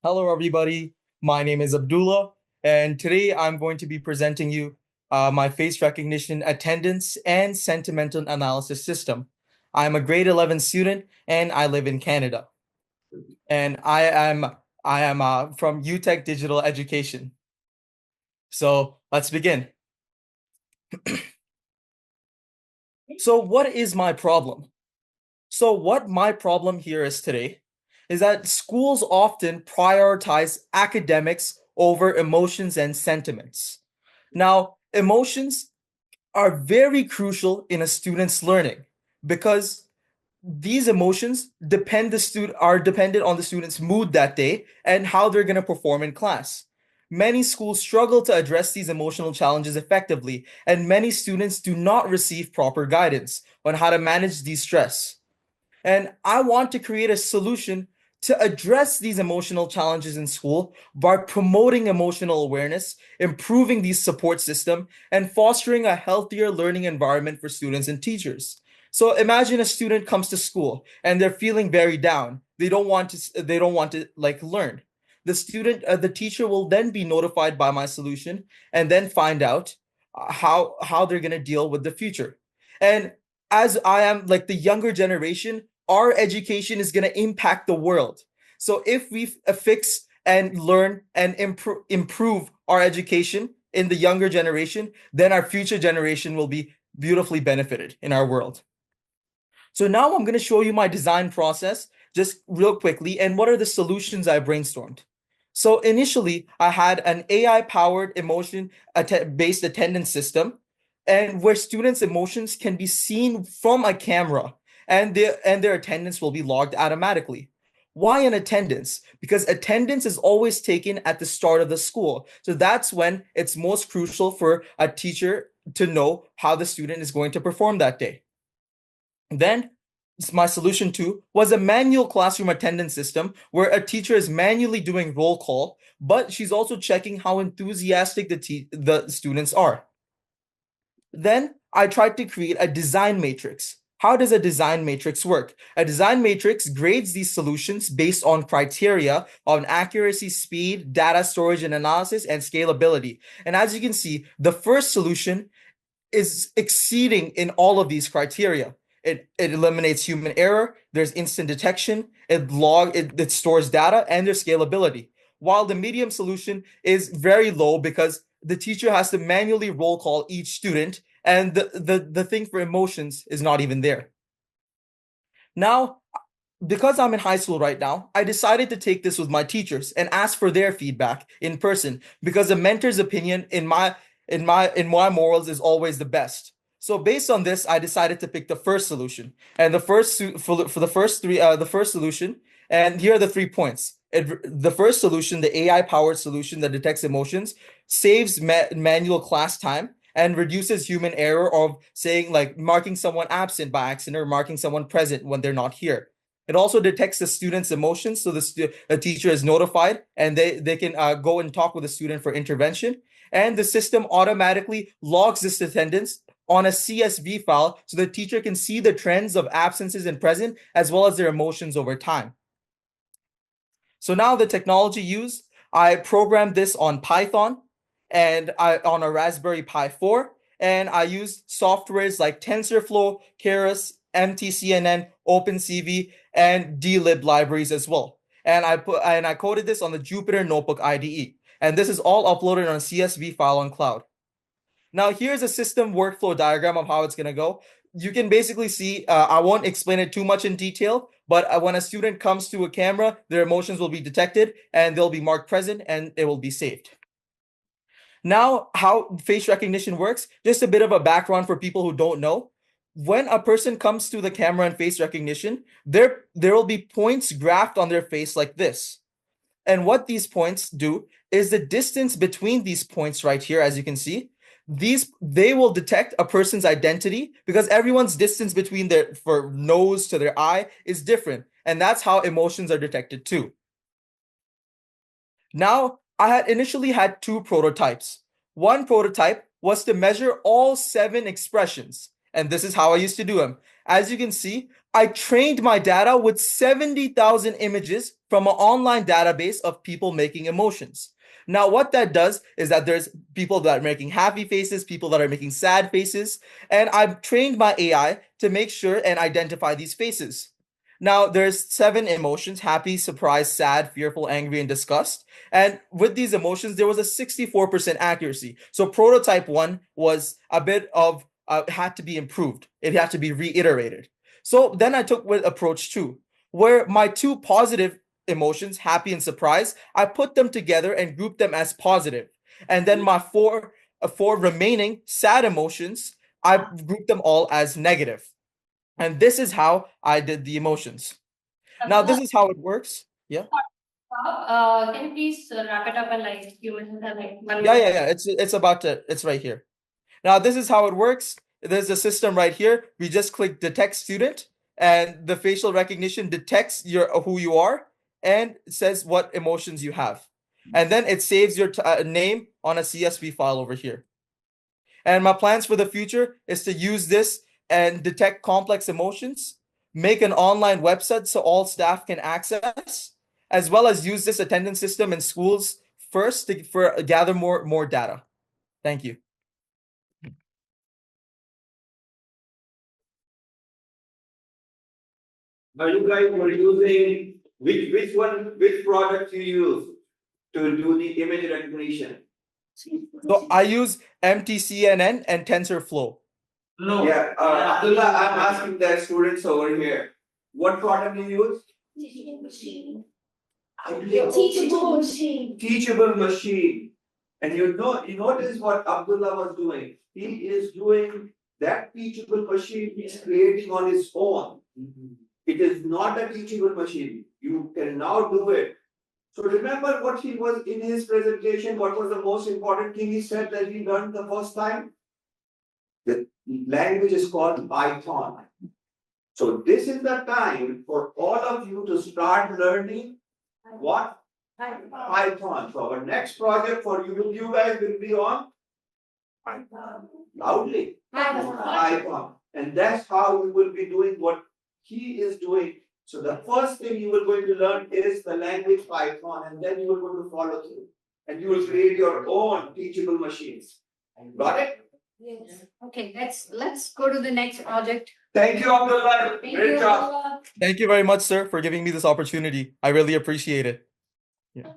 Hello, everybody. My name is Abdullah, and today I'm going to be presenting you my face recognition attendance and sentimental analysis system. I'm a grade 11 student, and I live in Canada. And I am from UTech Digital Education. So let's begin. So what is my problem? So what my problem here is today is that schools often prioritize academics over emotions and sentiments. Now, emotions are very crucial in a student's learning because these emotions are dependent on the student's mood that day and how they're going to perform in class. Many schools struggle to address these emotional challenges effectively, and many students do not receive proper guidance on how to manage these stress. And I want to create a solution to address these emotional challenges in school by promoting emotional awareness, improving the support system, and fostering a healthier learning environment for students and teachers. So imagine a student comes to school and they're feeling very down. They don't want to like learn. The teacher will then be notified by my solution and then find out how they're going to deal with the future. And as I am like the younger generation, our education is going to impact the world. So if we fix and learn and improve our education in the younger generation, then our future generation will be beautifully benefited in our world. So now I'm going to show you my design process just real quickly and what are the solutions I brainstormed. So initially, I had an AI powered emotion based attendance system and where students' emotions can be seen from a camera and their attendance will be logged automatically. Why an attendance? Because attendance is always taken at the start of the school. So that's when it's most crucial for a teacher to know how the student is going to perform that day. Then my solution two was a manual classroom attendance system where a teacher is manually doing roll call, but she's also checking how enthusiastic the students are. Then I tried to create a design matrix. How does a design matrix work? A design matrix grades these solutions based on criteria on accuracy, speed, data storage and analysis, and scalability. And as you can see, the first solution is exceeding in all of these criteria. It eliminates human error, there's instant detection, it stores data, and there's scalability. While the medium solution is very low because the teacher has to manually roll call each student, and the thing for emotions is not even there. Now, because I'm in high school right now, I decided to take this with my teachers and ask for their feedback in person because a mentor's opinion in my morals is always the best. So based on this, I decided to pick the first solution. And for the first solution, and here are the 3 points. The first solution, the AI powered solution that detects emotions, saves manual class time and reduces human error of saying like marking someone absent by accident or marking someone present when they're not here. It also detects the student's emotions, so the teacher is notified and they can go and talk with the student for intervention. And the system automatically logs this attendance on a CSV file so the teacher can see the trends of absences and present as well as their emotions over time. So now the technology used, I programmed this on Python and on a Raspberry Pi 4, and I used softwares like TensorFlow, Keras, MTCNN, OpenCV, and dlib libraries as well. And I coded this on the Jupyter Notebook IDE. And this is all uploaded on a CSV file on cloud. Now, here's a system workflow diagram of how it's going to go. You can basically see, I won't explain it too much in detail, but when a student comes to a camera, their emotions will be detected and they'll be marked present and it will be saved. Now, how face recognition works, just a bit of a background for people who don't know. When a person comes to the camera and face recognition, there will be points graphed on their face like this. And what these points do is the distance between these points right here, as you can see, they will detect a person's identity because everyone's distance between their nose to their eye is different. And that's how emotions are detected too. Now, I had initially had two prototypes. One prototype was to measure all 7 expressions. And this is how I used to do them. as you can see, I trained my data with 70,000 images from an online database of people making emotions. Now, what that does is that there's people that are making happy faces, people that are making sad faces, and I've trained my AI to make sure and identify these faces. Now, there's 7 emotions: happy, surprised, sad, fearful, angry, and disgust. And with these emotions, there was a 64% accuracy. So prototype 1 was a bit of had to be improved. It had to be reiterated. So then I took with approach 2, where my 2 positive emotions, happy and surprise, I put them together and grouped them as positive. And then my four remaining sad emotions, I grouped them all as negative. And this is how I did the emotions. Now, this is how it works. Yeah. Can you please wrap it up and like you mentioned that like one Yeah. It's right here. Now, this is how it works. There's a system right here. We just click detect student, and the facial recognition detects who you are and says what emotions you have. And then it saves your name on a CSV file over here. And my plans for the future is to use this and detect complex emotions, make an online website so all staff can access, as well as use this attendance system in schools first for gather more data. Thank you. Now you guys were using which product you use to do the image recognition? So I use MTCNN and TensorFlow. No. Yeah, Abdullah, I'm asking the students over here. What product you use? Teachable machine. Teachable machine. Teachable machine. And you notice what Abdullah was doing. He is doing that teachable machine he's creating on his own. It is not a teachable machine. You can now do it. So remember what he was in his presentation, what was the most important thing he said that he learned the first time? The language is called Python. So this is the time for all of you to start learning what? Python. So our next project for you guys will be on Python. Loudly. Python. And that's how we will be doing what he is doing. So the first thing you are going to learn is the language Python, and then you are going to follow through. And you will create your own teachable machines. Got it? Yes. Okay, let's go to the next project. Thank you, Abdullah. Great job. Thank you very much, sir, for giving me this opportunity. I really appreciate it. Yeah.